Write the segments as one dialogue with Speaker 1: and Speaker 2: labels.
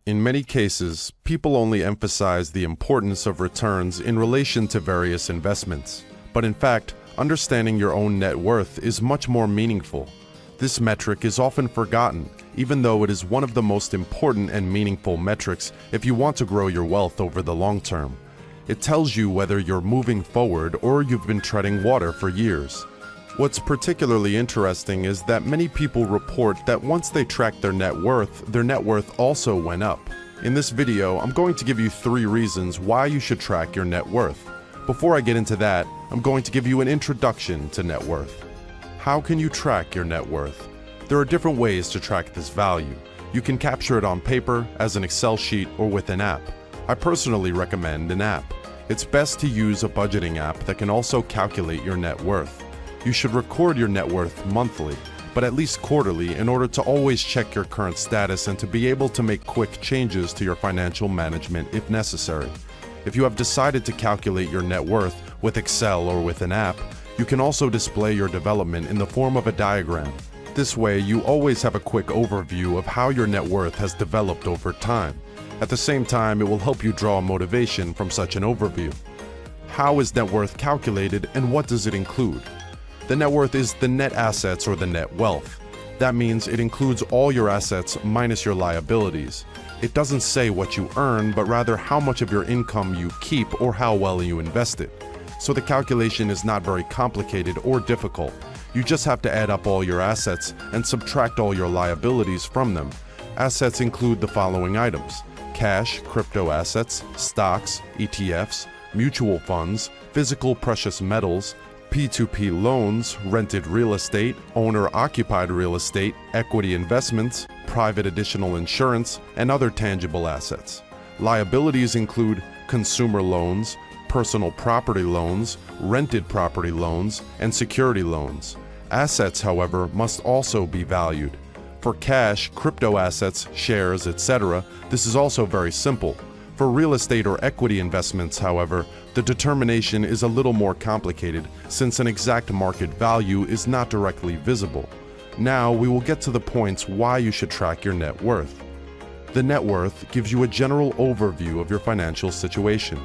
Speaker 1: In many cases, people only emphasize the importance of returns in relation to various investments. But in fact, understanding your own net worth is much more meaningful. This metric is often forgotten, even though it is one of the most important and meaningful metrics if you want to grow your wealth over the long term. It tells you whether you're moving forward or you've been treading water for years. What's particularly interesting is that many people report that once they tracked their net worth also went up. In this video, I'm going to give you 3 reasons why you should track your net worth. Before I get into that, I'm going to give you an introduction to net worth. How can you track your net worth? There are different ways to track this value. You can capture it on paper, as an Excel sheet, or with an app. I personally recommend an app. It's best to use a budgeting app that can also calculate your net worth. You should record your net worth monthly, but at least quarterly in order to always check your current status and to be able to make quick changes to your financial management if necessary. If you have decided to calculate your net worth with Excel or with an app, you can also display your development in the form of a diagram. This way, you always have a quick overview of how your net worth has developed over time. At the same time, it will help you draw motivation from such an overview. How is net worth calculated and what does it include? The net worth is the net assets or the net wealth. That means it includes all your assets minus your liabilities. It doesn't say what you earn, but rather how much of your income you keep or how well you invest it. So the calculation is not very complicated or difficult. You just have to add up all your assets and subtract all your liabilities from them. Assets include the following items: cash, crypto assets, stocks, ETFs, mutual funds, physical precious metals, P2P loans, rented real estate, owner-occupied real estate, equity investments, private additional insurance, and other tangible assets. Liabilities include consumer loans, personal property loans, rented property loans, and security loans. Assets, however, must also be valued. For cash, crypto assets, shares, etc., this is also very simple. For real estate or equity investments, however, the determination is a little more complicated since an exact market value is not directly visible. Now we will get to the points why you should track your net worth. The net worth gives you a general overview of your financial situation.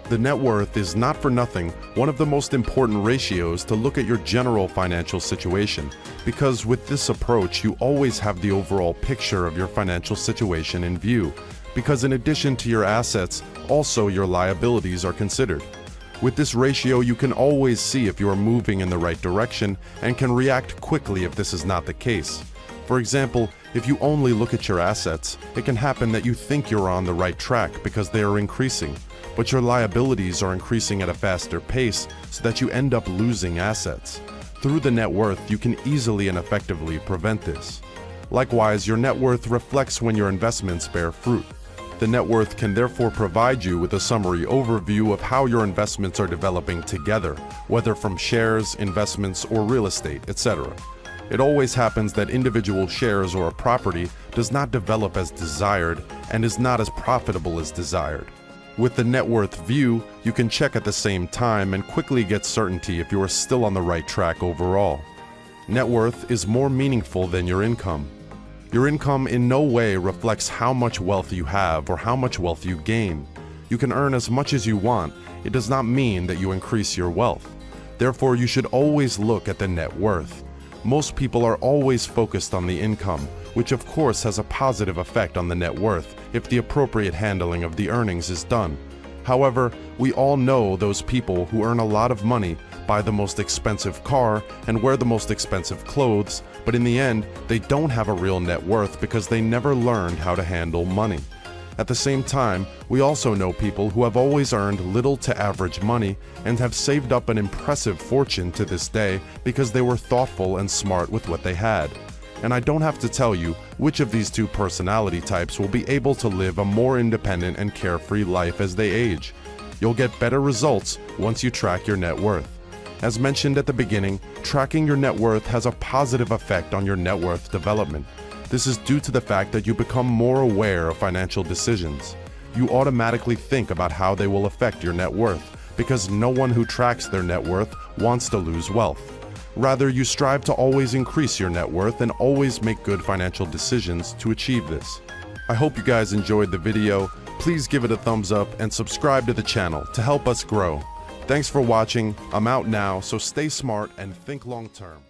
Speaker 1: The net worth is not for nothing one of the most important ratios to look at your general financial situation, because with this approach you always have the overall picture of your financial situation in view. Because in addition to your assets, also your liabilities are considered. With this ratio, you can always see if you are moving in the right direction and can react quickly if this is not the case. For example, if you only look at your assets, it can happen that you think you're on the right track because they are increasing, but your liabilities are increasing at a faster pace so that you end up losing assets. Through the net worth, you can easily and effectively prevent this. Likewise, your net worth reflects when your investments bear fruit. The net worth can therefore provide you with a summary overview of how your investments are developing together, whether from shares, investments, or real estate, etc. It always happens that individual shares or a property does not develop as desired and is not as profitable as desired. With the net worth view, you can check at the same time and quickly get certainty if you are still on the right track overall. Net worth is more meaningful than your income. Your income in no way reflects how much wealth you have or how much wealth you gain. You can earn as much as you want. It does not mean that you increase your wealth. Therefore, you should always look at the net worth. Most people are always focused on the income, which of course has a positive effect on the net worth if the appropriate handling of the earnings is done. However, we all know those people who earn a lot of money, buy the most expensive car, and wear the most expensive clothes, but in the end, they don't have a real net worth because they never learned how to handle money. At the same time, we also know people who have always earned little to average money and have saved up an impressive fortune to this day because they were thoughtful and smart with what they had. And I don't have to tell you which of these two personality types will be able to live a more independent and carefree life as they age. You'll get better results once you track your net worth. As mentioned at the beginning, tracking your net worth has a positive effect on your net worth development. This is due to the fact that you become more aware of financial decisions. You automatically think about how they will affect your net worth, because no one who tracks their net worth wants to lose wealth. Rather, you strive to always increase your net worth and always make good financial decisions to achieve this. I hope you guys enjoyed the video. Please give it a thumbs up and subscribe to the channel to help us grow. Thanks for watching. I'm out now, so stay smart and think long term.